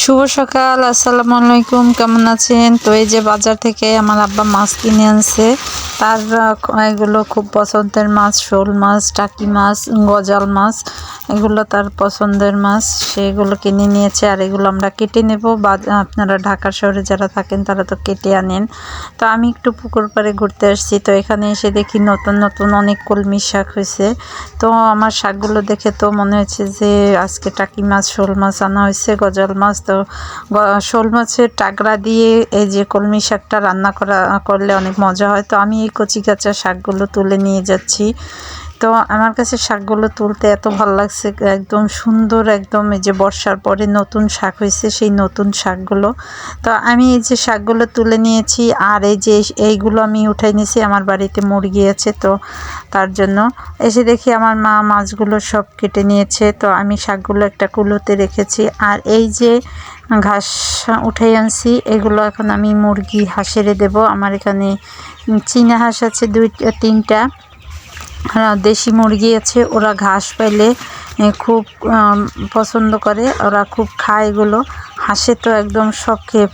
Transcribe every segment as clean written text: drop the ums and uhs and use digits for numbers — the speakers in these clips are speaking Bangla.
শুভ সকাল, আসসালামু আলাইকুম। কেমন আছেন? তো এই যে বাজার থেকে আমার আব্বা মাছ কিনে আনছে। তার এগুলো খুব পছন্দের মাছ, শোল মাছ, টাকি মাছ, গজাল মাছ, এগুলো তার পছন্দের মাছ। সেগুলো কিনে নিয়েছে আর এগুলো আমরা কেটে নেব। বা আপনারা ঢাকা শহরে যারা থাকেন তারা তো কেটে আনেন। তো আমি একটু পুকুর পাড়ে ঘুরতে আসছি, তো এখানে এসে দেখি নতুন নতুন অনেক কলমি শাক হয়েছে। তো আমার শাকগুলো দেখে তো মনে হয়েছে যে আজকে টাকি মাছ, শোল মাছ আনা হয়েছে, গজাল মাছ। তো শোল মাছের টাগরা দিয়ে এই যে কলমি শাকটা রান্না করলে অনেক মজা হয়। তো আমি এই কচি কাঁচা শাকগুলো তুলে নিয়ে যাচ্ছি। তো আমার কাছে শাকগুলো তুলতে এত ভালো লাগছে, একদম সুন্দর, একদম এই যে বর্ষার পরে নতুন শাক হয়েছে সেই নতুন শাকগুলো। তো আমি এই যে শাকগুলো তুলে নিয়েছি আর এই যে এইগুলো আমি উঠাই নিয়েছি। আমার বাড়িতে মুরগি আছে, তো তার জন্য এসে দেখি আমার মা মাছগুলো সব কেটে নিয়েছে। তো আমি শাকগুলো একটা কুলোতে রেখেছি আর এই যে ঘাস উঠাই আনছি, এগুলো এখন আমি মুরগি হাঁসেরে দেব। আমার এখানে চীনা হাঁস আছে তিনটা, দেশি মুরগি আছে। ওরা ঘাস পাইলে খুব পছন্দ করে, ওরা খুব খায় এগুলো। হাঁসে তো একদম সব খেয়ে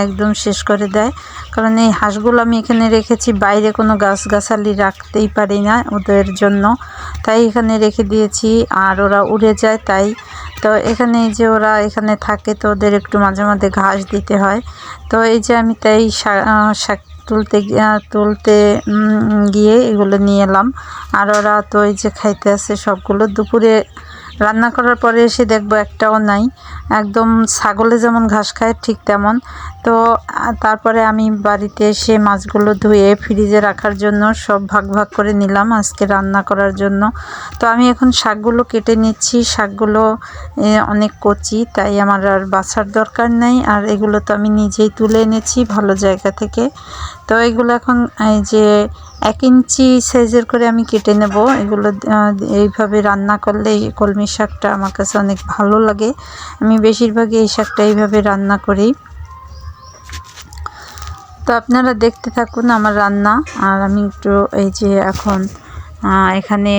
একদম শেষ করে দেয়। কারণ এই হাঁসগুলো আমি এখানে রেখেছি, বাইরে কোনো গাছগাছালি রাখতেই পারি না ওদের জন্য, তাই এখানে রেখে দিয়েছি। আর ওরা উড়ে যায় তাই। তো এখানে এই যে ওরা এখানে থাকে, তো ওদের একটু মাঝে মাঝে ঘাস দিতে হয়। তো এই যে আমি তাই শাক তুলতে গিয়ে এগুলো নিয়ে এলাম। আর ওরা তো এই যে খাইতে আছে সবগুলো। দুপুরে রান্না করার পরে এসে দেখবো একটাও নাই, একদম ছাগলে যেমন ঘাস খায় ঠিক তেমন। তো তারপরে আমি বাড়িতে এসে মাছগুলো ধুয়ে ফ্রিজে রাখার জন্য সব ভাগ ভাগ করে নিলাম আজকে রান্না করার জন্য। তো আমি এখন শাকগুলো কেটে নিচ্ছি। শাকগুলো অনেক কচি, তাই আমার আর বাছার দরকার নেই। আর এগুলো তো আমি নিজেই তুলে এনেছি ভালো জায়গা থেকে। তো এগুলো এখন এই যে 1 ইঞ্চি সাইজের করে আমি কেটে নেব। এগুলো এইভাবে রান্না করলে এই কলমি শাকটা আমার কাছে অনেক ভালো লাগে। আমি বেশিরভাগই এই শাকটা এইভাবে রান্না করি। তো আপনারা দেখতে থাকুন আমার রান্না। আর আমি একটু এই যে এখন এখানে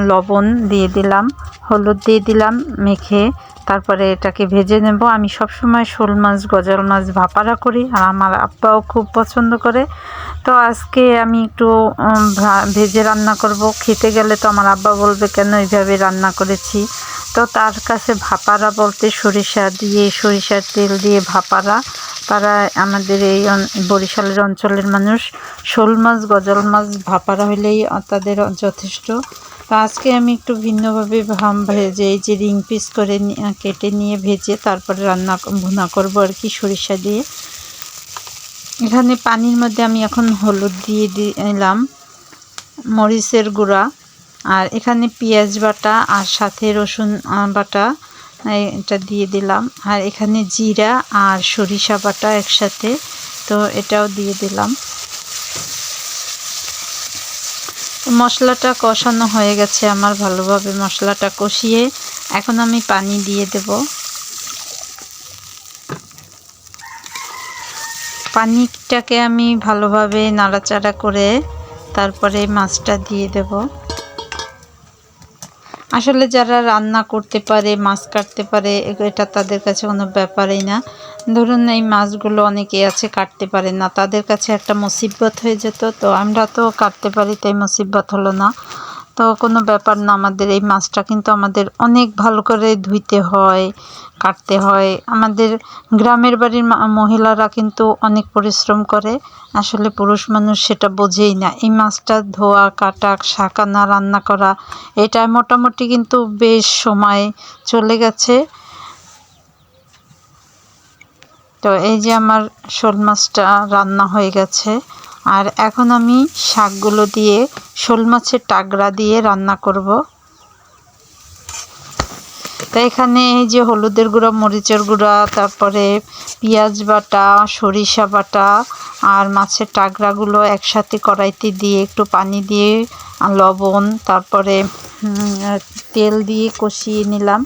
লবণ দিয়ে দিলাম, হলুদ দিয়ে দিলাম মেখে, তারপরে এটাকে ভেজে নেব। আমি সবসময় শোল মাছ, গজাল মাছ ভাপারা করি আর আমার আব্বাও খুব পছন্দ করে। তো আজকে আমি একটু ভেজে রান্না করব। খেতে গেলে তো আমার আব্বা বলবে কেন এইভাবে রান্না করেছি। তো তার কাছে ভাপারা বলতে সরিষার তেল দিয়ে ভাপারা। তারা আমাদের এই বরিশালের অঞ্চলের মানুষ শোল মাছ, গজাল মাছ ভাপারা হলেই তাদের যথেষ্ট। তো আজকে আমি একটু ভিন্নভাবে ভেজে এই যে রিং পিস করে কেটে নিয়ে ভেজে তারপরে ভুনা করব আর কি, সরিষা দিয়ে। এখানে পানির মধ্যে আমি এখন হলুদ দিয়ে দিলাম, মরিচের গুঁড়া, আর এখানে পেঁয়াজ বাটা আর সাথে রসুন বাটা এটা দিয়ে দিলাম। আর এখানে জিরা আর সরিষা বাটা একসাথে, তো এটাও দিয়ে দিলাম। মশলাটা কষানো হয়ে গেছে আমার, ভালোভাবে মশলাটা কষিয়ে এখন আমি পানি দিয়ে দেব। পানিটাকে আমি ভালোভাবে নাড়াচাড়া করে তারপরে মাছটা দিয়ে দেব। আসলে যারা রান্না করতে পারে, মাছ কাটতে পারে, এটা তাদের কাছে কোনো ব্যাপারই না। ধরুন এই মাছগুলো অনেকে আছে কাটতে পারে না, তাদের কাছে একটা মুসিবত হয়ে যেত। তো আমরা তো কাটতে পারি, তাই মুসিবত হলো না। তো কোনো ব্যাপার না। আমাদের এই মাছটা কিন্তু আমাদের অনেক ভালো করে ধুইতে হয়, কাটতে হয়। আমাদের গ্রামের বাড়ির মহিলারা কিন্তু অনেক পরিশ্রম করে, আসলে পুরুষ মানুষ সেটা বোঝেই না। এই মাছটা ধোয়া, কাটা, শাকানা, রান্না করা, এটা মোটামুটি কিন্তু বেশ সময় চলে গেছে। তো এই যে আমার শোল মাছটা রান্না হয়ে গেছে। আর এখন আমি শাকগুলো দিয়ে শোল মাছের টাগরা দিয়ে রান্না করব। তো এখানে এই যে হলুদের গুঁড়া, মরিচের গুঁড়া, তারপরে পেঁয়াজ বাটা, সরিষা বাটা আর মাছের টাগরাগুলো একসাথে কড়াইতে দিয়ে একটু পানি দিয়ে লবণ, তারপরে তেল দিয়ে কষিয়ে নিলাম।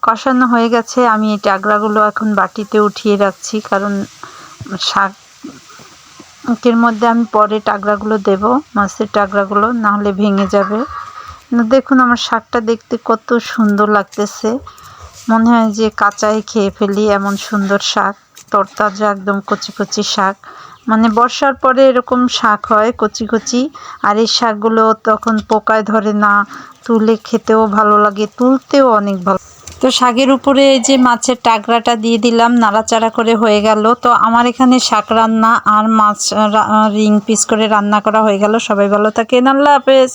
কষানো হয়ে গেছে। আমি এই টাগরাগুলো এখন বাটিতে উঠিয়ে রাখছি, কারণ শাকের মধ্যে আমি পরে টাগরাগুলো দেব, মাছের টাগরাগুলো, না হলে ভেঙে যাবে। দেখুন আমার শাকটা দেখতে কত সুন্দর লাগতেছে। মনে হয় যে কাঁচাই খেয়ে ফেলি, এমন সুন্দর শাক, তরতাজা একদম কচি কচি শাক। মানে বর্ষার পরে এরকম শাক হয় কচি কচি, আর এই শাকগুলো তখন পোকায় ধরে না, তুলে খেতেও ভালো লাগে, তুলতেও অনেক ভালো। তো শাকের উপরে এই যে মাছের টাকরাটা দিয়ে দিলাম, নাড়াচাড়া করে হয়ে গেল। তো আমার এখানে শাক রান্না আর মাছ রিং পিস করে রান্না করা হয়ে গেল। সবাই ভালো থাকেন, আল্লাহ হাফেজ।